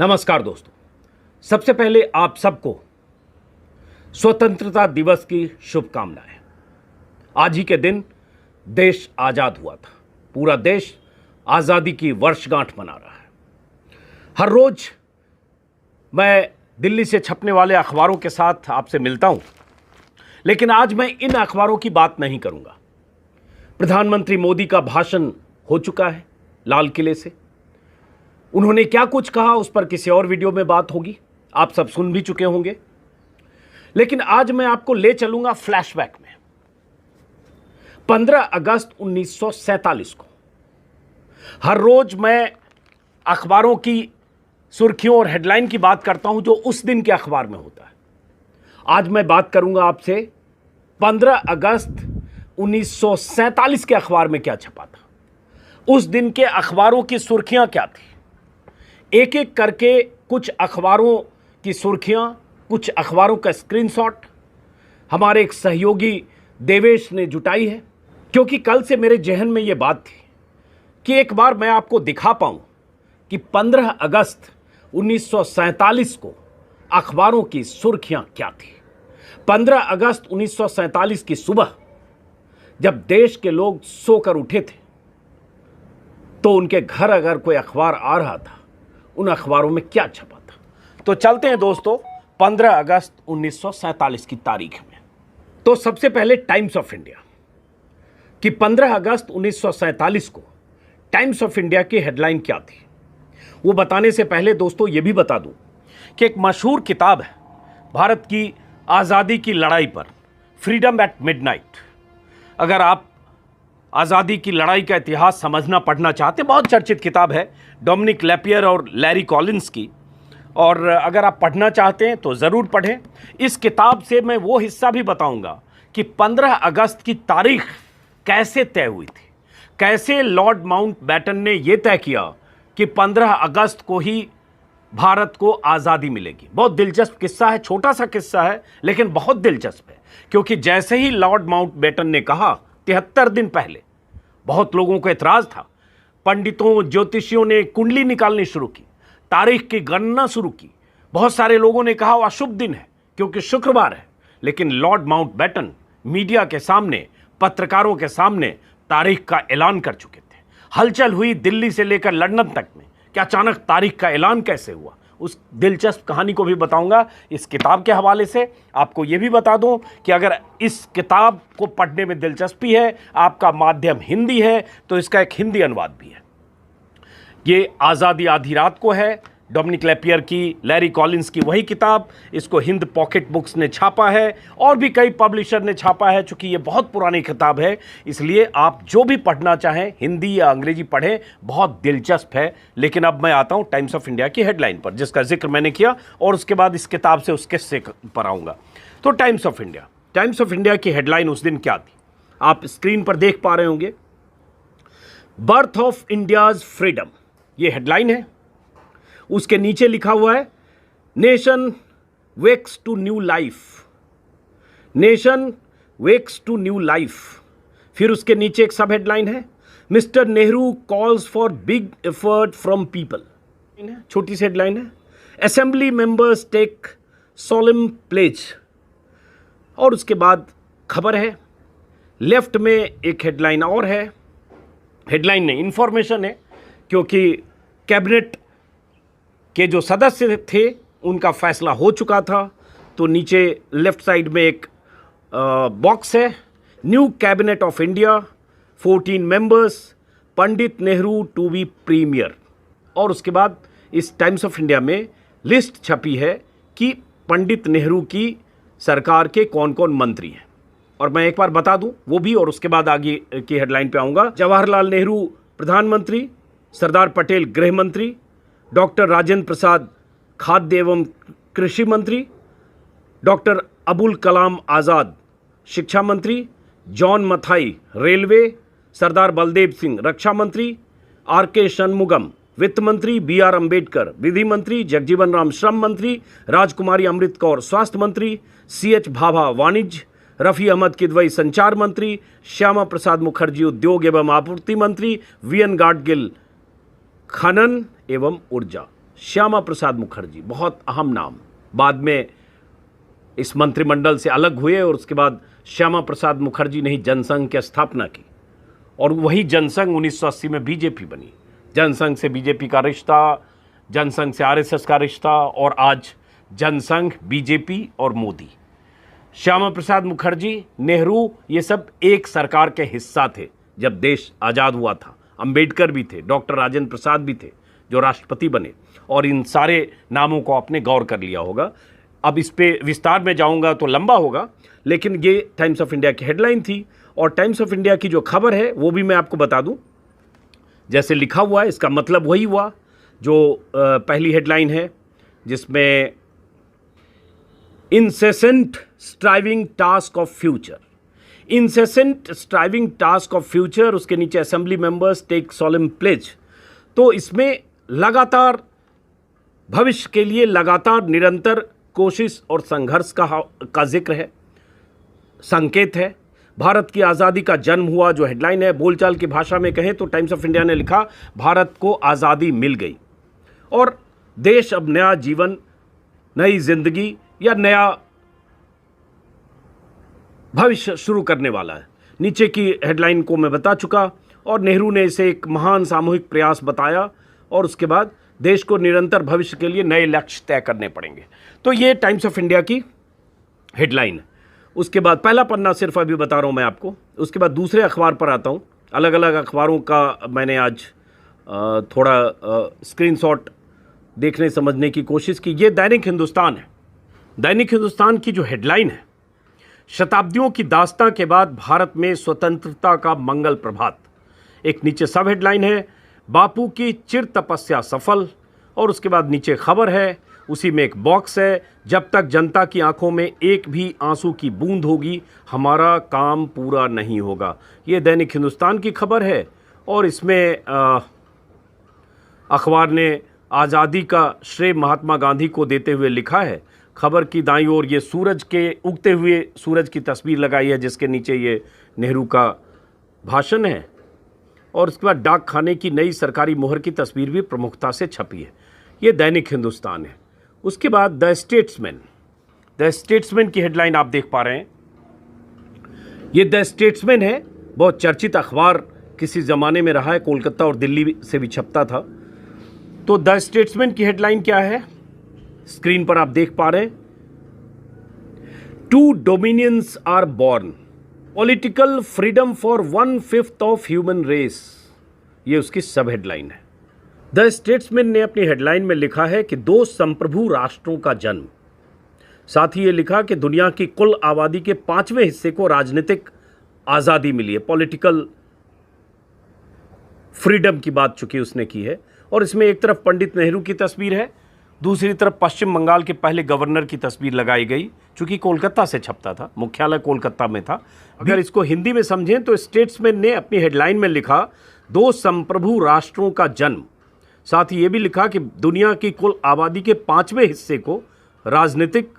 नमस्कार दोस्तों, सबसे पहले आप सबको स्वतंत्रता दिवस की शुभकामनाएं। आज ही के दिन देश आज़ाद हुआ था। पूरा देश आज़ादी की वर्षगांठ मना रहा है। हर रोज मैं दिल्ली से छपने वाले अखबारों के साथ आपसे मिलता हूं, लेकिन आज मैं इन अखबारों की बात नहीं करूंगा। प्रधानमंत्री मोदी का भाषण हो चुका है लाल किले से। उन्होंने क्या कुछ कहा उस पर किसी और वीडियो में बात होगी, आप सब सुन भी चुके होंगे। लेकिन आज मैं आपको ले चलूंगा फ्लैशबैक में 15 अगस्त 1947 को। हर रोज मैं अखबारों की सुर्खियों और हेडलाइन की बात करता हूं जो उस दिन के अखबार में होता है। आज मैं बात करूंगा आपसे 15 अगस्त 1947 के अखबार में क्या छपा था, उस दिन के अखबारों की सुर्खियां क्या थी। एक एक करके कुछ अखबारों की सुर्खियां, कुछ अखबारों का स्क्रीनशॉट हमारे एक सहयोगी देवेश ने जुटाई है, क्योंकि कल से मेरे जहन में यह बात थी कि एक बार मैं आपको दिखा पाऊं कि 15 अगस्त 1947 को अखबारों की सुर्खियां क्या थी। 15 अगस्त 1947 की सुबह जब देश के लोग सोकर उठे थे तो उनके घर अगर कोई अखबार आ रहा था, उन अखबारों में क्या छपा था। तो चलते हैं दोस्तों 15 अगस्त 1947 की तारीख में। तो सबसे पहले टाइम्स ऑफ इंडिया कि 15 अगस्त 1947 को टाइम्स ऑफ इंडिया की हेडलाइन क्या थी, वो बताने से पहले दोस्तों ये भी बता दूं कि एक मशहूर किताब है भारत की आज़ादी की लड़ाई पर, फ्रीडम एट मिडनाइट। अगर आप आज़ादी की लड़ाई का इतिहास समझना पढ़ना चाहते, बहुत चर्चित किताब है डोमिनिक लेपियर और लैरी कॉलिंस की, और अगर आप पढ़ना चाहते हैं तो ज़रूर पढ़ें। इस किताब से मैं वो हिस्सा भी बताऊंगा कि 15 अगस्त की तारीख कैसे तय हुई थी, कैसे लॉर्ड माउंटबेटन ने यह तय किया कि 15 अगस्त को ही भारत को आज़ादी मिलेगी। बहुत दिलचस्प किस्सा है, छोटा सा किस्सा है लेकिन बहुत दिलचस्प है, क्योंकि जैसे ही लॉर्ड माउंटबेटन ने कहा 73 दिन पहले, बहुत लोगों को एतराज था। पंडितों ज्योतिषियों ने कुंडली निकालनी शुरू की, तारीख की गणना शुरू की। बहुत सारे लोगों ने कहा वह अशुभ दिन है क्योंकि शुक्रवार है, लेकिन लॉर्ड माउंटबेटन मीडिया के सामने, पत्रकारों के सामने तारीख का ऐलान कर चुके थे। हलचल हुई दिल्ली से लेकर लंदन तक में कि अचानक तारीख का ऐलान कैसे हुआ। उस दिलचस्प कहानी को भी बताऊंगा इस किताब के हवाले से। आपको यह भी बता दूं कि अगर इस किताब को पढ़ने में दिलचस्पी है, आपका माध्यम हिंदी है, तो इसका एक हिंदी अनुवाद भी है। ये आज़ादी आधी रात को है, डोमिनिक लेपियर की, लैरी कॉलिंस की वही किताब। इसको हिंद पॉकेट बुक्स ने छापा है और भी कई पब्लिशर ने छापा है। चूंकि ये बहुत पुरानी किताब है, इसलिए आप जो भी पढ़ना चाहें, हिंदी या अंग्रेजी पढ़ें, बहुत दिलचस्प है। लेकिन अब मैं आता हूं टाइम्स ऑफ इंडिया की हेडलाइन पर, जिसका जिक्र मैंने किया, और उसके बाद इस किताब से उस किस्से पर आऊँगा। तो टाइम्स ऑफ इंडिया की हेडलाइन उस दिन क्या थी, आप स्क्रीन पर देख पा रहे होंगे। बर्थ ऑफ इंडियाज फ्रीडम, ये हेडलाइन है। उसके नीचे लिखा हुआ है nation wakes to new life, nation wakes to new life. फिर उसके नीचे एक सब हेडलाइन है, mister Nehru calls for big effort from people, छोटी सी हेडलाइन है। Assembly members take solemn pledge, और उसके बाद खबर है। लेफ्ट में एक हेडलाइन और है, हेडलाइन नहीं इंफॉर्मेशन है, क्योंकि कैबिनेट के जो सदस्य थे उनका फैसला हो चुका था। तो नीचे लेफ्ट साइड में एक बॉक्स है, new cabinet of India 14 members, Pandit Nehru to be premier. और उसके बाद इस टाइम्स ऑफ इंडिया में लिस्ट छपी है कि पंडित नेहरू की सरकार के कौन कौन मंत्री हैं। और मैं एक बार बता दूं वो भी, और उसके बाद आगे की हेडलाइन पे आऊँगा। जवाहरलाल नेहरू प्रधानमंत्री, सरदार पटेल गृह मंत्री, डॉक्टर राजेंद्र प्रसाद खाद्य एवं कृषि मंत्री, डॉक्टर अबुल कलाम आज़ाद शिक्षा मंत्री, जॉन मथाई रेलवे, सरदार बलदेव सिंह रक्षा मंत्री, आर के शनमुगम वित्त मंत्री, बी आर अम्बेडकर विधि मंत्री, जगजीवन राम श्रम मंत्री, राजकुमारी अमृत कौर स्वास्थ्य मंत्री, सी एच भाभा वाणिज्य, रफ़ी अहमद किदवई संचार मंत्री, श्यामा प्रसाद मुखर्जी उद्योग एवं आपूर्ति मंत्री, वी एन गाडगिल खनन एवं ऊर्जा। श्यामा प्रसाद मुखर्जी, बहुत अहम नाम, बाद में इस मंत्रिमंडल से अलग हुए और उसके बाद श्यामा प्रसाद मुखर्जी ने ही जनसंघ की स्थापना की और वही जनसंघ 1980 में बीजेपी बनी। जनसंघ से बीजेपी का रिश्ता, जनसंघ से आरएसएस का रिश्ता और आज जनसंघ, बीजेपी और मोदी। श्यामा प्रसाद मुखर्जी, नेहरू, ये सब एक सरकार के हिस्सा थे जब देश आज़ाद हुआ था। अंबेडकर भी थे, डॉक्टर राजेंद्र प्रसाद भी थे जो राष्ट्रपति बने, और इन सारे नामों को आपने गौर कर लिया होगा। अब इस पे विस्तार में जाऊंगा तो लंबा होगा, लेकिन ये टाइम्स ऑफ इंडिया की हेडलाइन थी। और टाइम्स ऑफ इंडिया की जो खबर है वो भी मैं आपको बता दूं, जैसे लिखा हुआ है इसका मतलब वही हुआ जो पहली हेडलाइन है, जिसमें incessant striving task of future, incessant striving task of future, उसके नीचे assembly members take solemn pledge. तो इसमें लगातार भविष्य के लिए लगातार निरंतर कोशिश और संघर्ष का जिक्र है, संकेत है। भारत की आज़ादी का जन्म हुआ, जो हेडलाइन है, बोलचाल की भाषा में कहें तो टाइम्स ऑफ इंडिया ने लिखा, भारत को आज़ादी मिल गई और देश अब नया जीवन, नई जिंदगी या नया भविष्य शुरू करने वाला है। नीचे की हेडलाइन को मैं बता चुका और नेहरू ने इसे एक महान सामूहिक प्रयास बताया और उसके बाद देश को निरंतर भविष्य के लिए नए लक्ष्य तय करने पड़ेंगे। तो ये टाइम्स ऑफ इंडिया की हेडलाइन है। उसके बाद पहला पन्ना सिर्फ अभी बता रहा हूँ मैं आपको, उसके बाद दूसरे अखबार पर आता हूँ। अलग अलग अखबारों का मैंने आज थोड़ा स्क्रीनशॉट देखने समझने की कोशिश की। ये दैनिक हिंदुस्तान है। दैनिक हिंदुस्तान की जो हेडलाइन है, शताब्दियों की दास्तां के बाद भारत में स्वतंत्रता का मंगल प्रभात। एक नीचे सब हेडलाइन है, बापू की चिर तपस्या सफल, और उसके बाद नीचे खबर है, उसी में एक बॉक्स है, जब तक जनता की आंखों में एक भी आंसू की बूंद होगी हमारा काम पूरा नहीं होगा। ये दैनिक हिंदुस्तान की खबर है और इसमें अखबार ने आज़ादी का श्रेय महात्मा गांधी को देते हुए लिखा है। खबर की दाईं ओर ये सूरज के उगते हुए सूरज की तस्वीर लगाई है, जिसके नीचे ये नेहरू का भाषण है और उसके बाद डाक खाने की नई सरकारी मोहर की तस्वीर भी प्रमुखता से छपी है। ये दैनिक हिंदुस्तान है। उसके बाद द स्टेट्समैन, द स्टेट्समैन की हेडलाइन आप देख पा रहे हैं। ये द स्टेट्समैन है, बहुत चर्चित अखबार किसी ज़माने में रहा है, कोलकाता और दिल्ली से भी छपता था। तो द स्टेट्समैन की हेडलाइन क्या है, स्क्रीन पर आप देख पा रहे हैं। Two dominions are born, political freedom for 1/5 of human race, ये उसकी सब हेडलाइन है। द स्टेट्समैन ने अपनी हेडलाइन में लिखा है कि 2 संप्रभु राष्ट्रों का जन्म। साथ ही ये लिखा कि दुनिया की कुल आबादी के 5वें हिस्से को राजनीतिक आज़ादी मिली है। पॉलिटिकल फ्रीडम की बात चूंकि उसने की है और इसमें एक तरफ पंडित नेहरू की तस्वीर है, दूसरी तरफ पश्चिम बंगाल के पहले गवर्नर की तस्वीर लगाई गई, चूंकि कोलकाता से छपता था, मुख्यालय कोलकाता में था। अगर इसको हिंदी में समझें तो स्टेट्समैन ने अपनी हेडलाइन में लिखा 2 संप्रभु राष्ट्रों का जन्म। साथ ही ये भी लिखा कि दुनिया की कुल आबादी के 5वें हिस्से को राजनीतिक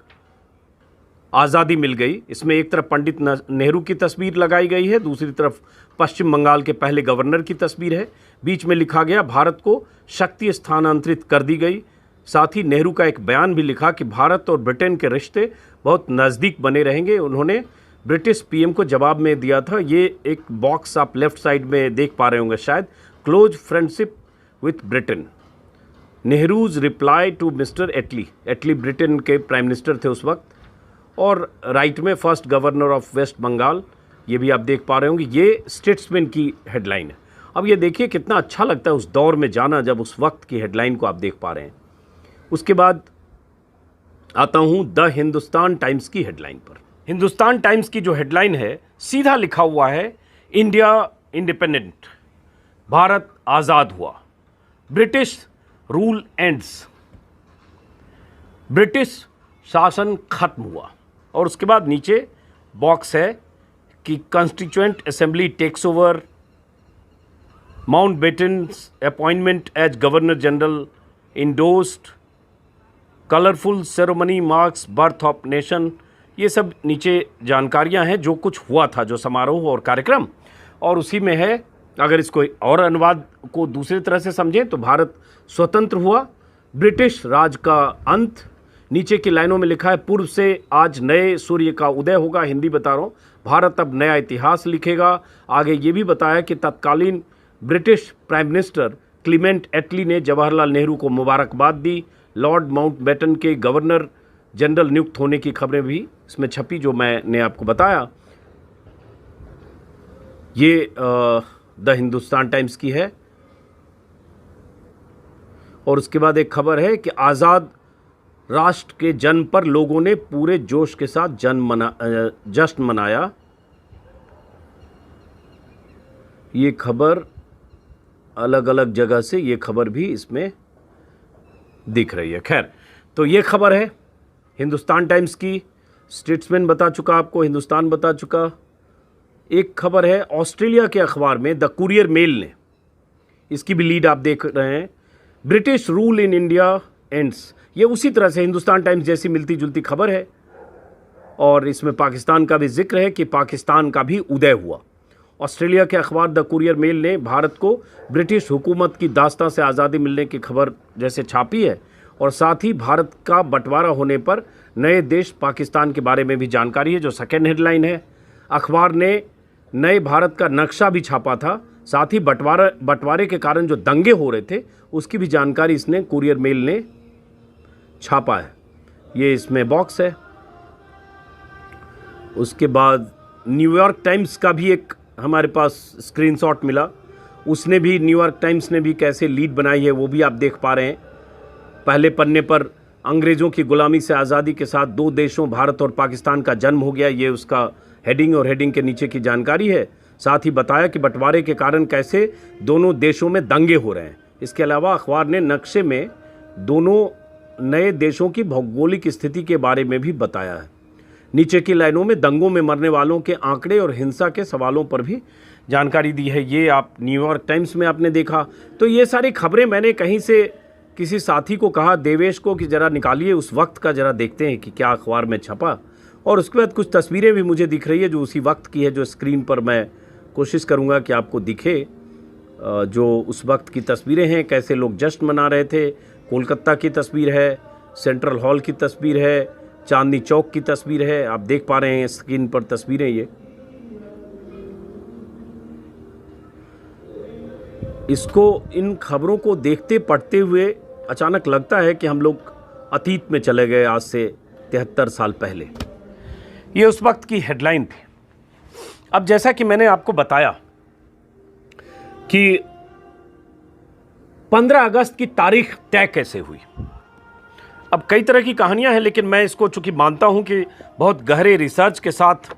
आज़ादी मिल गई। इसमें एक तरफ पंडित नेहरू की तस्वीर लगाई गई है, दूसरी तरफ पश्चिम बंगाल के पहले गवर्नर की तस्वीर है। बीच में लिखा गया भारत को शक्ति स्थानांतरित कर दी गई। साथ ही नेहरू का एक बयान भी लिखा कि भारत और ब्रिटेन के रिश्ते बहुत नज़दीक बने रहेंगे। उन्होंने ब्रिटिश पीएम को जवाब में दिया था, ये एक बॉक्स आप लेफ्ट साइड में देख पा रहे होंगे शायद, close friendship with Britain, Nehru's reply to mister Attlee. Attlee Britain के प्राइम मिनिस्टर थे उस वक्त। और राइट में first governor of West Bengal, ये भी आप देख पा रहे होंगे। ये स्टेट्समैन की हेडलाइन है। अब ये देखिए कितना अच्छा लगता है उस दौर में जाना जब उस वक्त की हेडलाइन को आप देख पा रहे हैं। उसके बाद आता हूं द हिंदुस्तान टाइम्स की हेडलाइन पर। हिंदुस्तान टाइम्स की जो हेडलाइन है, सीधा लिखा हुआ है, इंडिया इंडिपेंडेंट, भारत आज़ाद हुआ, ब्रिटिश रूल एंड्स, ब्रिटिश शासन खत्म हुआ। और उसके बाद नीचे बॉक्स है कि constituent assembly takes over, Mountbatten's appointment as governor general endorsed, colourful ceremony marks birth of nation. ये सब नीचे जानकारियां हैं जो कुछ हुआ था, जो समारोह और कार्यक्रम। और उसी में है, अगर इसको और अनुवाद को दूसरी तरह से समझें तो भारत स्वतंत्र हुआ, ब्रिटिश राज का अंत। नीचे की लाइनों में लिखा है, पूर्व से आज नए सूर्य का उदय होगा। हिंदी बता रहा हूँ, भारत अब नया इतिहास लिखेगा। आगे ये भी बताया कि तत्कालीन ब्रिटिश प्राइम मिनिस्टर क्लीमेंट एटली ने जवाहरलाल नेहरू को मुबारकबाद दी। लॉर्ड माउंटबेटन के गवर्नर जनरल नियुक्त होने की खबरें भी इसमें छपी, जो मैंने आपको बताया। ये द हिंदुस्तान टाइम्स की है। और उसके बाद एक खबर है कि आज़ाद राष्ट्र के जन्म पर लोगों ने पूरे जोश के साथ जश्न मनाया। ये खबर अलग अलग जगह से ये खबर भी इसमें दिख रही है। खैर, तो ये खबर है हिंदुस्तान टाइम्स की। स्टेट्समैन बता चुका आपको, हिंदुस्तान बता चुका। एक खबर है ऑस्ट्रेलिया के अखबार में, द कुरियर मेल ने, इसकी भी लीड आप देख रहे हैं, British rule in India ends. ये उसी तरह से हिंदुस्तान टाइम्स जैसी मिलती जुलती खबर है, और इसमें पाकिस्तान का भी जिक्र है कि पाकिस्तान का भी उदय हुआ। ऑस्ट्रेलिया के अखबार द कुरियर मेल ने भारत को ब्रिटिश हुकूमत की दास्तां से आज़ादी मिलने की खबर जैसे छापी है, और साथ ही भारत का बंटवारा होने पर नए देश पाकिस्तान के बारे में भी जानकारी है, जो सेकेंड हेडलाइन है। अखबार ने नए भारत का नक्शा भी छापा था, साथ ही बंटवारे के कारण जो दंगे हो रहे थे उसकी भी जानकारी इसने कुरियर मेल ने छापा है। ये इसमें बॉक्स है। उसके बाद न्यूयॉर्क टाइम्स का भी एक हमारे पास स्क्रीनशॉट मिला। उसने भी, न्यूयॉर्क टाइम्स ने भी कैसे लीड बनाई है वो भी आप देख पा रहे हैं। पहले पन्ने पर अंग्रेज़ों की गुलामी से आज़ादी के साथ दो देशों भारत और पाकिस्तान का जन्म हो गया, ये उसका हेडिंग, और हेडिंग के नीचे की जानकारी है। साथ ही बताया कि बंटवारे के कारण कैसे दोनों देशों में दंगे हो रहे हैं। इसके अलावा अखबार ने नक्शे में दोनों नए देशों की भौगोलिक स्थिति के बारे में भी बताया है। नीचे की लाइनों में दंगों में मरने वालों के आंकड़े और हिंसा के सवालों पर भी जानकारी दी है। ये आप न्यूयॉर्क टाइम्स में आपने देखा। तो ये सारी खबरें मैंने कहीं से किसी साथी को कहा, देवेश को, कि ज़रा निकालिए उस वक्त का, ज़रा देखते हैं कि क्या अखबार में छपा। और उसके बाद कुछ तस्वीरें भी मुझे दिख रही है जो उसी वक्त की है, जो स्क्रीन पर मैं कोशिश करूँगा कि आपको दिखे। जो उस वक्त की तस्वीरें हैं, कैसे लोग जश्न मना रहे थे। कोलकाता की तस्वीर है, सेंट्रल हॉल की तस्वीर है, चांदनी चौक की तस्वीर है, आप देख पा रहे हैं स्क्रीन पर तस्वीरें। ये इसको, इन खबरों को देखते पढ़ते हुए अचानक लगता है कि हम लोग अतीत में चले गए, आज से 73 साल पहले। ये उस वक्त की हेडलाइन थी। अब जैसा कि मैंने आपको बताया कि 15 अगस्त की तारीख तय कैसे हुई। अब कई तरह की कहानियां हैं, लेकिन मैं इसको चूंकि मानता हूं कि बहुत गहरे रिसर्च के साथ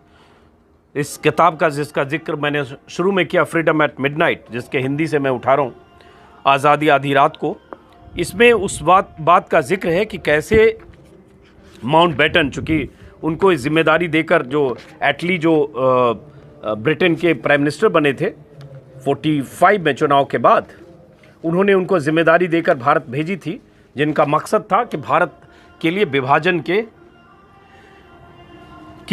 इस किताब का, जिसका जिक्र मैंने शुरू में किया, फ्रीडम एट मिडनाइट, जिसके हिंदी से मैं उठा रहा हूं, आज़ादी आधी रात को, इसमें उस बात का जिक्र है कि कैसे माउंटबेटन, चूँकि उनको जिम्मेदारी देकर, जो एटली जो ब्रिटेन के प्राइम मिनिस्टर बने थे 45 में चुनाव के बाद, उन्होंने उनको जिम्मेदारी देकर भारत भेजी थी, जिनका मकसद था कि भारत के लिए विभाजन की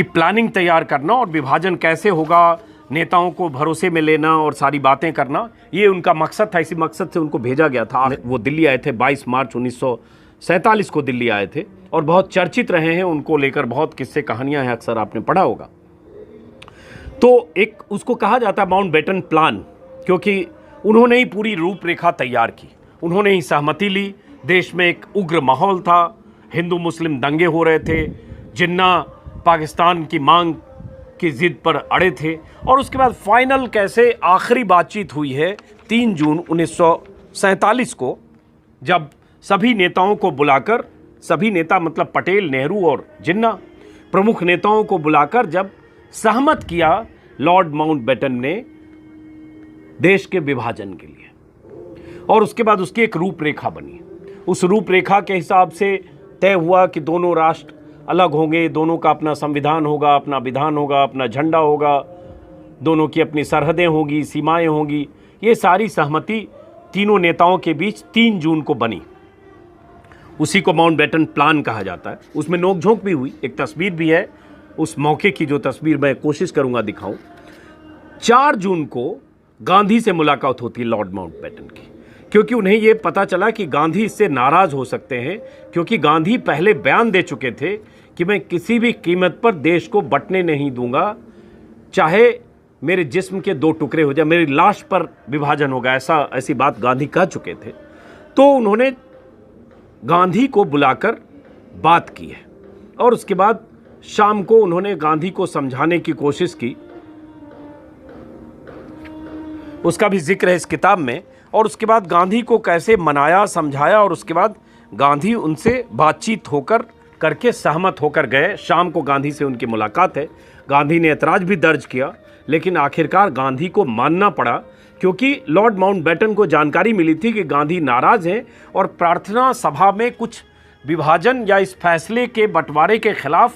प्लानिंग तैयार करना, और विभाजन कैसे होगा, नेताओं को भरोसे में लेना और सारी बातें करना, ये उनका मकसद था। इसी मकसद से उनको भेजा गया था। वो दिल्ली आए थे 22 मार्च 1947 को दिल्ली आए थे, और बहुत चर्चित रहे हैं। उनको लेकर बहुत किस्से कहानियां हैं, अक्सर आपने पढ़ा होगा। तो एक उसको कहा जाता है माउंटबेटन प्लान, क्योंकि उन्होंने ही पूरी रूपरेखा तैयार की, उन्होंने ही सहमति ली। देश में एक उग्र माहौल था, हिंदू मुस्लिम दंगे हो रहे थे, जिन्ना पाकिस्तान की मांग की जिद पर अड़े थे। और उसके बाद फाइनल कैसे आखिरी बातचीत हुई है 3 जून 1947 को, जब सभी नेताओं को बुलाकर, सभी नेता मतलब पटेल, नेहरू और जिन्ना, प्रमुख नेताओं को बुलाकर जब सहमत किया लॉर्ड माउंटबेटन ने देश के विभाजन के लिए, और उसके बाद उसकी एक रूपरेखा बनी। उस रूपरेखा के हिसाब से तय हुआ कि दोनों राष्ट्र अलग होंगे, दोनों का अपना संविधान होगा, अपना विधान होगा, अपना झंडा होगा, दोनों की अपनी सरहदें होंगी, सीमाएं होंगी। ये सारी सहमति तीनों नेताओं के बीच 3 जून को बनी। उसी को माउंटबेटन प्लान कहा जाता है। उसमें नोकझोंक भी हुई, एक तस्वीर भी है उस मौके की, जो तस्वीर मैं कोशिश करूंगा दिखाऊं। 4 जून को गांधी से मुलाकात होती है लॉर्ड माउंटबेटन की, क्योंकि उन्हें ये पता चला कि गांधी इससे नाराज़ हो सकते हैं, क्योंकि गांधी पहले बयान दे चुके थे कि मैं किसी भी कीमत पर देश को बंटने नहीं दूंगा, चाहे मेरे जिस्म के 2 टुकड़े हो जाए, मेरी लाश पर विभाजन होगा, ऐसी बात गांधी कह चुके थे। तो उन्होंने गांधी को बुलाकर बात की है और उसके बाद शाम को उन्होंने गांधी को समझाने की कोशिश की, उसका भी जिक्र है इस किताब में। और उसके बाद गांधी को कैसे मनाया, समझाया, और उसके बाद गांधी उनसे बातचीत करके सहमत होकर गए। शाम को गांधी से उनकी मुलाकात है। गांधी ने ऐतराज़ भी दर्ज किया, लेकिन आखिरकार गांधी को मानना पड़ा, क्योंकि लॉर्ड माउंटबेटन को जानकारी मिली थी कि गांधी नाराज़ हैं और प्रार्थना सभा में कुछ विभाजन या इस फैसले के बंटवारे के खिलाफ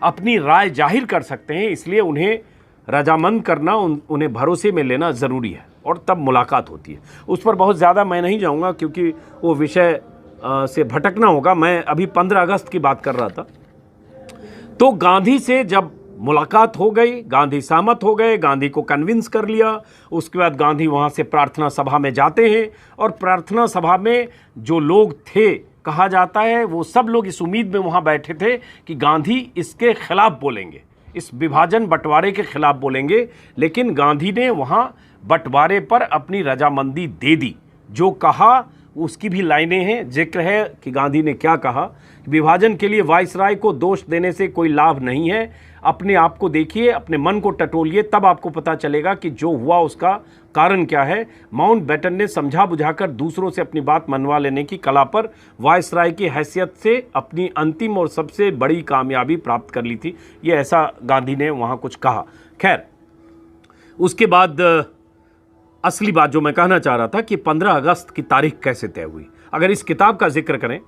अपनी राय जाहिर कर सकते हैं, इसलिए उन्हें रजामंद करना, उन्हें भरोसे में लेना ज़रूरी है। और तब मुलाकात होती है। उस पर बहुत ज़्यादा मैं नहीं जाऊंगा, क्योंकि वो विषय से भटकना होगा। मैं अभी 15 अगस्त की बात कर रहा था। तो गांधी से जब मुलाकात हो गई, गांधी सहमत हो गए, गांधी को कन्विंस कर लिया। उसके बाद गांधी वहाँ से प्रार्थना सभा में जाते हैं और प्रार्थना सभा में जो लोग थे, कहा जाता है वो सब लोग इस उम्मीद में वहाँ बैठे थे कि गांधी इसके खिलाफ बोलेंगे, इस विभाजन बंटवारे के खिलाफ बोलेंगे। लेकिन गांधी ने वहाँ बंटवारे पर अपनी रजामंदी दे दी। जो कहा उसकी भी लाइनें हैं, जिक्र है कि गांधी ने क्या कहा। विभाजन के लिए वायसराय को दोष देने से कोई लाभ नहीं है, अपने आप को देखिए, अपने मन को टटोलिए, तब आपको पता चलेगा कि जो हुआ उसका कारण क्या है। माउंटबेटन ने समझा बुझाकर दूसरों से अपनी बात मनवा लेने की कला पर वायसराय की हैसियत से अपनी अंतिम और सबसे बड़ी कामयाबी प्राप्त कर ली थी। ये ऐसा गांधी ने वहाँ कुछ कहा। खैर, उसके बाद असली बात जो मैं कहना चाह रहा था कि 15 अगस्त की तारीख कैसे तय हुई। अगर इस किताब का जिक्र करें,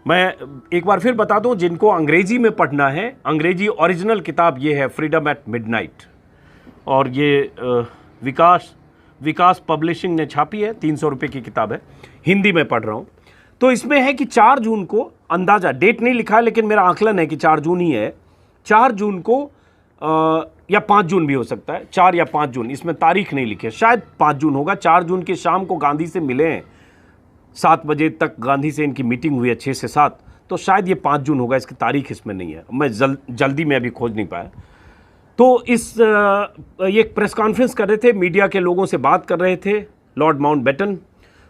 मैं एक बार फिर बता दूं, जिनको अंग्रेजी में पढ़ना है, अंग्रेजी ओरिजिनल किताब ये है फ्रीडम एट मिडनाइट, और ये विकास पब्लिशिंग ने छापी है। 300 रुपये की किताब है, हिंदी में पढ़ रहा हूँ। तो इसमें है कि 4 जून को, अंदाज़ा डेट नहीं लिखा है लेकिन मेरा आकलन है कि 4 जून ही है। 4 जून को या 5 जून भी हो सकता है, 4 या 5 जून, इसमें तारीख नहीं लिखी है, शायद 5 जून होगा। 4 जून की शाम को गांधी से मिले हैं, 7 बजे तक गांधी से इनकी मीटिंग हुई है, 6 से 7, तो शायद ये 5 जून होगा। इसकी तारीख इसमें नहीं है, मैं जल्दी में अभी खोज नहीं पाया। तो ये एक प्रेस कॉन्फ्रेंस कर रहे थे, मीडिया के लोगों से बात कर रहे थे लॉर्ड माउंटबेटन,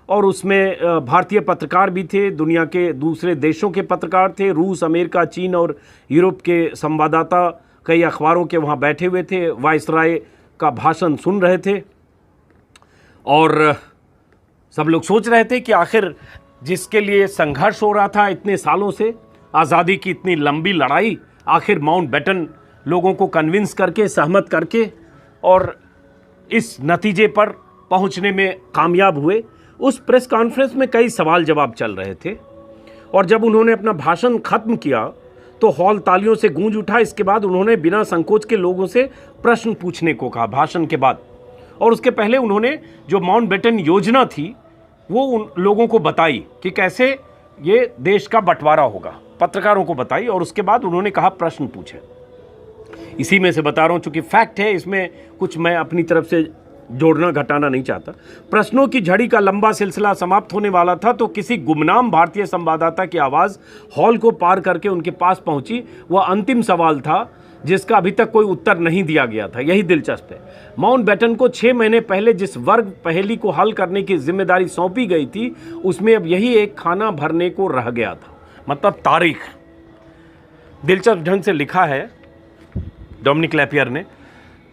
और उसमें भारतीय पत्रकार भी थे, दुनिया के दूसरे देशों के पत्रकार थे, रूस, अमेरिका, चीन और यूरोप के संवाददाता कई अखबारों के वहाँ बैठे हुए थे, वायसराय का भाषण सुन रहे थे। और सब लोग सोच रहे थे कि आखिर जिसके लिए संघर्ष हो रहा था इतने सालों से, आज़ादी की इतनी लंबी लड़ाई, आखिर माउंटबेटन लोगों को कन्विंस करके, सहमत करके और इस नतीजे पर पहुंचने में कामयाब हुए। उस प्रेस कॉन्फ्रेंस में कई सवाल जवाब चल रहे थे, और जब उन्होंने अपना भाषण खत्म किया तो हॉल तालियों से गूंज उठा। इसके बाद उन्होंने बिना संकोच के लोगों से प्रश्न पूछने को कहा भाषण के बाद, और उसके पहले उन्होंने जो माउंटबेटन योजना थी वो उन लोगों को बताई कि कैसे ये देश का बंटवारा होगा, पत्रकारों को बताई, और उसके बाद उन्होंने कहा प्रश्न पूछे। इसी में से बता रहा हूँ, चूंकि फैक्ट है, इसमें कुछ मैं अपनी तरफ से जोड़ना घटाना नहीं चाहता। प्रश्नों की झड़ी का लंबा सिलसिला समाप्त होने वाला था तो किसी गुमनाम भारतीय संवाददाता की आवाज़ हॉल को पार करके उनके पास पहुंची। वह अंतिम सवाल था जिसका अभी तक कोई उत्तर नहीं दिया गया था। यही दिलचस्प है, माउंटबेटन को 6 महीने पहले जिस वर्ग पहेली को हल करने की जिम्मेदारी सौंपी गई थी, उसमें अब यही एक खाना भरने को रह गया था। मतलब तारीख दिलचस्प ढंग से लिखा है डोमिनिक लैपियर ने।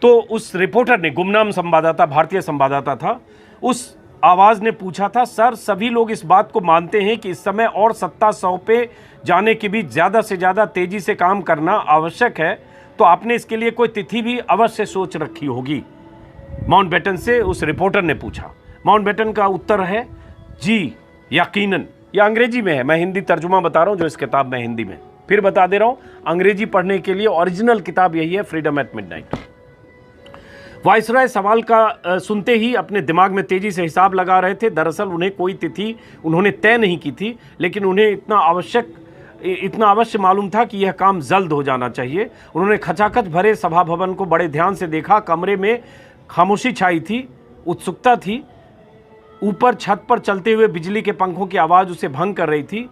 तो उस रिपोर्टर ने, गुमनाम संवाददाता, भारतीय संवाददाता था, उस आवाज़ ने पूछा था, सर सभी लोग इस बात को मानते हैं कि इस समय और सत्ता सौंपे जाने के बीच ज़्यादा से ज़्यादा तेज़ी से काम करना आवश्यक है, तो आपने इसके लिए कोई तिथि भी अवश्य सोच रखी होगी, माउंटबेटन से उस रिपोर्टर ने पूछा। माउंटबेटन का उत्तर है जी यकीनन। यह अंग्रेजी में है, मैं हिंदी तर्जुमा बता रहा हूँ जो इस किताब में हिंदी में, फिर बता दे रहा हूँ, अंग्रेजी पढ़ने के लिए ओरिजिनल किताब यही है, फ्रीडम एट मिडनाइट। वायसराय सवाल का सुनते ही अपने दिमाग में तेजी से हिसाब लगा रहे थे। दरअसल उन्हें कोई तिथि उन्होंने तय नहीं की थी, लेकिन उन्हें इतना अवश्य मालूम था कि यह काम जल्द हो जाना चाहिए। उन्होंने खचाखच भरे सभा भवन को बड़े ध्यान से देखा। कमरे में खामोशी छाई थी, उत्सुकता थी, ऊपर छत पर चलते हुए बिजली के पंखों की आवाज़ उसे भंग कर रही थी।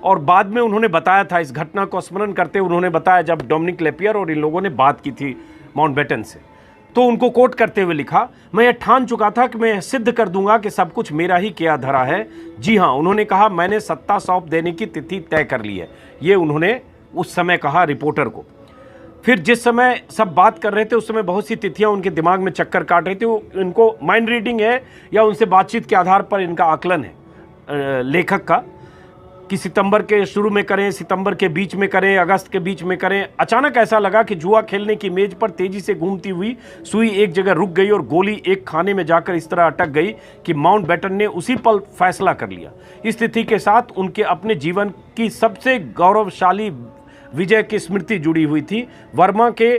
और बाद में उन्होंने बताया था, इस घटना को स्मरण करते हुए उन्होंने बताया, जब डोमिनिक लेपियर और इन लोगों ने बात की थी माउंटबेटन से, तो उनको कोट करते हुए लिखा, मैं यह ठान चुका था कि मैं सिद्ध कर दूंगा कि सब कुछ मेरा ही किया धरा है। जी हाँ, उन्होंने कहा, मैंने सत्ता सौंप देने की तिथि तय कर ली है। ये उन्होंने उस समय कहा रिपोर्टर को। फिर जिस समय सब बात कर रहे थे उस समय बहुत सी तिथियां उनके दिमाग में चक्कर काट रही थी। वो इनको माइंड रीडिंग है या उनसे बातचीत के आधार पर इनका आकलन है लेखक का, कि सितंबर के शुरू में करें, सितंबर के बीच में करें, अगस्त के बीच में करें। अचानक ऐसा लगा कि जुआ खेलने की मेज पर तेजी से घूमती हुई सुई एक जगह रुक गई और गोली एक खाने में जाकर इस तरह अटक गई कि माउंटबेटन ने उसी पल फैसला कर लिया। इस तिथि के साथ उनके अपने जीवन की सबसे गौरवशाली विजय की स्मृति जुड़ी हुई थी। वर्मा के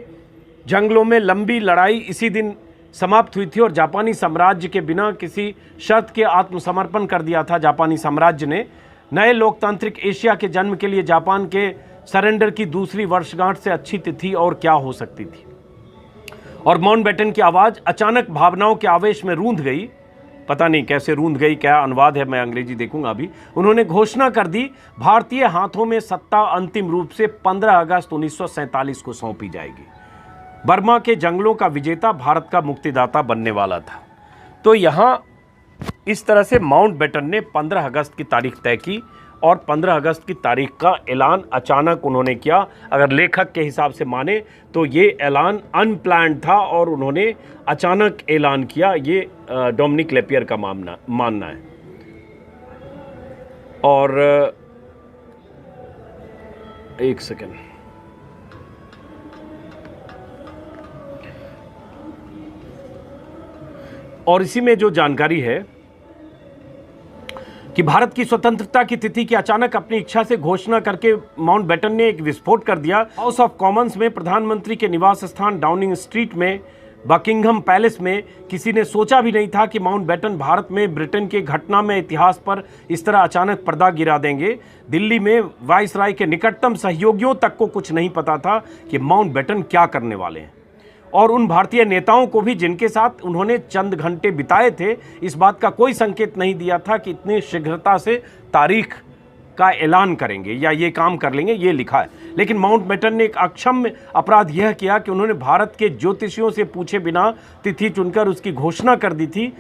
जंगलों में लंबी लड़ाई इसी दिन समाप्त हुई थी और जापानी साम्राज्य के बिना किसी शर्त के आत्मसमर्पण कर दिया था। जापानी साम्राज्य ने नए लोकतांत्रिक एशिया के जन्म के लिए जापान के सरेंडर की दूसरी वर्षगांठ से अच्छी तिथि और क्या हो सकती थी। और माउंटबेटन की आवाज़ अचानक भावनाओं के आवेश में रूंध गई। पता नहीं कैसे रूंध गई, क्या अनुवाद है, मैं अंग्रेजी देखूंगा अभी। उन्होंने घोषणा कर दी, भारतीय हाथों में सत्ता अंतिम रूप से 15 अगस्त 1947 को सौंपी जाएगी। बर्मा के जंगलों का विजेता भारत का मुक्तिदाता बनने वाला था। तो यहाँ इस तरह से माउंटबेटन ने 15 अगस्त की तारीख तय की और 15 अगस्त की तारीख का ऐलान अचानक उन्होंने किया। अगर लेखक के हिसाब से माने तो ये ऐलान अनप्लान्ड था और उन्होंने अचानक ऐलान किया, ये डोमिनिक लेपियर का मानना है। और एक सेकेंड, और इसी में जो जानकारी है कि भारत की स्वतंत्रता की तिथि की अचानक अपनी इच्छा से घोषणा करके माउंटबेटन ने एक विस्फोट कर दिया। हाउस ऑफ कॉमन्स में प्रधानमंत्री के निवास स्थान डाउनिंग स्ट्रीट में बकिंघम पैलेस में किसी ने सोचा भी नहीं था कि माउंटबेटन भारत में ब्रिटेन के घटना में इतिहास पर इस तरह अचानक पर्दा गिरा देंगे। दिल्ली में वायसराय के निकटतम सहयोगियों तक को कुछ नहीं पता था कि माउंटबेटन क्या करने वाले हैं। और उन भारतीय नेताओं को भी जिनके साथ उन्होंने चंद घंटे बिताए थे, इस बात का कोई संकेत नहीं दिया था कि इतनी शीघ्रता से तारीख का ऐलान करेंगे या ये काम कर लेंगे, ये लिखा है। लेकिन माउंटबेटन ने एक अक्षम्य अपराध यह किया कि उन्होंने भारत के ज्योतिषियों से पूछे बिना तिथि चुनकर उसकी घोषणा कर दी थी।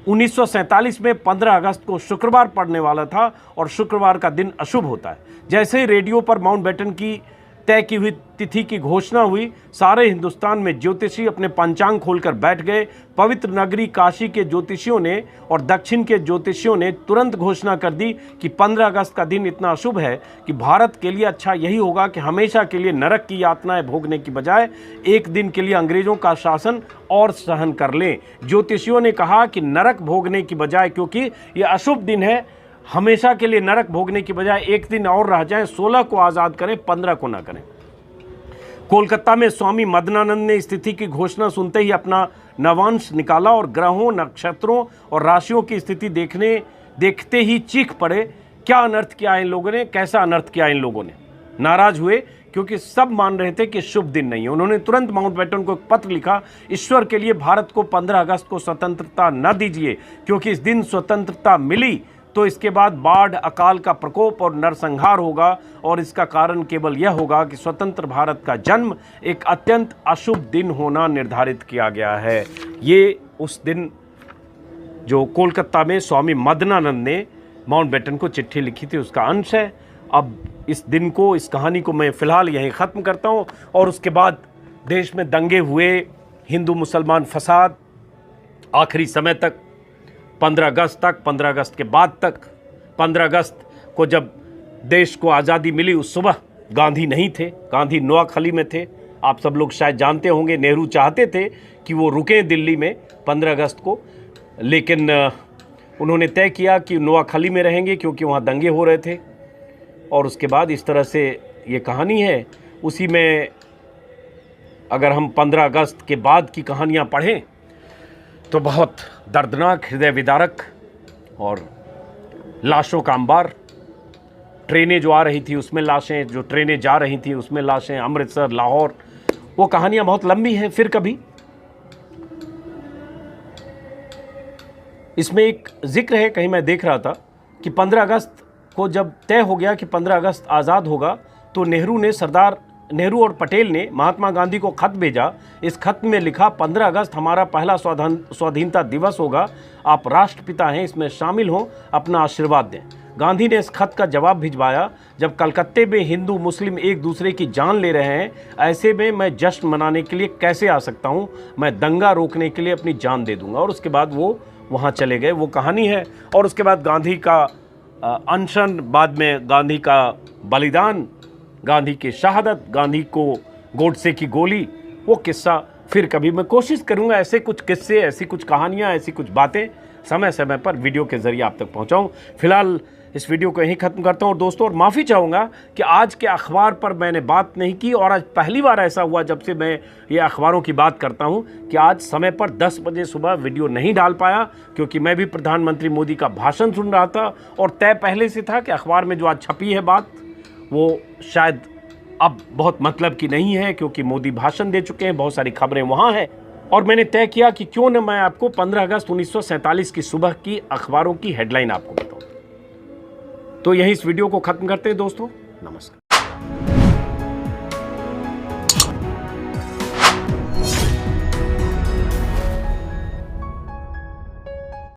1947 में 15 अगस्त को शुक्रवार पड़ने वाला था और शुक्रवार का दिन अशुभ होता है। जैसे ही रेडियो पर माउंटबेटन की तय की हुई तिथि की घोषणा हुई, सारे हिंदुस्तान में ज्योतिषी अपने पंचांग खोलकर बैठ गए। पवित्र नगरी काशी के ज्योतिषियों ने और दक्षिण के ज्योतिषियों ने तुरंत घोषणा कर दी कि 15 अगस्त का दिन इतना अशुभ है कि भारत के लिए अच्छा यही होगा कि हमेशा के लिए नरक की यातनाएं भोगने की बजाय एक दिन के लिए अंग्रेजों का शासन और सहन कर लें। ज्योतिषियों ने कहा कि नरक भोगने की बजाय, क्योंकि ये अशुभ दिन है, हमेशा के लिए नरक भोगने की बजाय एक दिन और रह जाएं, 16 को आज़ाद करें, 15 को ना करें। कोलकाता में स्वामी मदनानंद ने स्थिति की घोषणा सुनते ही अपना नवांश निकाला और ग्रहों, नक्षत्रों और राशियों की स्थिति देखते ही चीख पड़े, क्या अनर्थ किया इन लोगों ने, कैसा अनर्थ किया इन लोगों ने। नाराज हुए क्योंकि सब मान रहे थे कि शुभ दिन नहीं है। उन्होंने तुरंत माउंटबेटन को एक पत्र लिखा, ईश्वर के लिए भारत को 15 अगस्त को स्वतंत्रता न दीजिए, क्योंकि इस दिन स्वतंत्रता मिली तो इसके बाद बाढ़, अकाल का प्रकोप और नरसंहार होगा और इसका कारण केवल यह होगा कि स्वतंत्र भारत का जन्म एक अत्यंत अशुभ दिन होना निर्धारित किया गया है। ये उस दिन जो कोलकाता में स्वामी मदनानंद ने माउंटबेटन को चिट्ठी लिखी थी उसका अंश है। अब इस दिन को, इस कहानी को मैं फ़िलहाल यहीं ख़त्म करता हूँ। और उसके बाद देश में दंगे हुए, हिंदू मुसलमान फसाद, आखिरी समय तक 15 अगस्त तक, 15 अगस्त के बाद तक, 15 अगस्त को जब देश को आज़ादी मिली उस सुबह गांधी नहीं थे, गांधी नोआखली में थे। आप सब लोग शायद जानते होंगे, नेहरू चाहते थे कि वो रुकें दिल्ली में 15 अगस्त को, लेकिन उन्होंने तय किया कि नोआखली में रहेंगे क्योंकि वहाँ दंगे हो रहे थे। और उसके बाद इस तरह से ये कहानी है। उसी में अगर हम 15 अगस्त के बाद की कहानियाँ पढ़ें तो बहुत दर्दनाक, हृदय विदारक और लाशों का अंबार। ट्रेनें जो आ रही थी उसमें लाशें, जो ट्रेनें जा रही थी उसमें लाशें, अमृतसर, लाहौर, वो कहानियाँ बहुत लंबी हैं, फिर कभी इसमें एक जिक्र है, कहीं मैं देख रहा था कि 15 अगस्त को जब तय हो गया कि 15 अगस्त आज़ाद होगा, तो नेहरू और पटेल ने महात्मा गांधी को खत भेजा। इस खत में लिखा 15 अगस्त हमारा पहला स्वाधीनता दिवस होगा, आप राष्ट्रपिता हैं, इसमें शामिल हों, अपना आशीर्वाद दें। गांधी ने इस खत का जवाब भिजवाया, जब कलकत्ते में हिंदू मुस्लिम एक दूसरे की जान ले रहे हैं, ऐसे में मैं जश्न मनाने के लिए कैसे आ सकता हूं, मैं दंगा रोकने के लिए अपनी जान दे दूंगा। और उसके बाद वो वहां चले गए, वो कहानी है। और उसके बाद गांधी का अनशन, बाद में गांधी का बलिदान, गांधी की शहादत, गांधी को गोडसे की गोली, वो किस्सा फिर कभी मैं कोशिश करूंगा ऐसे कुछ किस्से, ऐसी कुछ कहानियां, ऐसी कुछ बातें समय समय पर वीडियो के जरिए आप तक पहुंचाऊं। फिलहाल इस वीडियो को यहीं ख़त्म करता हूं। और दोस्तों, और माफ़ी चाहूँगा कि आज के अखबार पर मैंने बात नहीं की, और आज पहली बार ऐसा हुआ जब से मैं ये अखबारों की बात करता हूं कि आज समय पर 10 बजे सुबह वीडियो नहीं डाल पाया, क्योंकि मैं भी प्रधानमंत्री मोदी का भाषण सुन रहा था। और तय पहले से था कि अखबार में जो आज छपी है बात, वो शायद अब बहुत मतलब की नहीं है, क्योंकि मोदी भाषण दे चुके हैं, बहुत सारी खबरें वहाँ हैं। और मैंने तय किया कि क्यों न मैं आपको 15 अगस्त 1947 की सुबह की अखबारों की हेडलाइन आपको बताऊं। तो यहीं इस वीडियो को खत्म करते हैं दोस्तों। नमस्कार।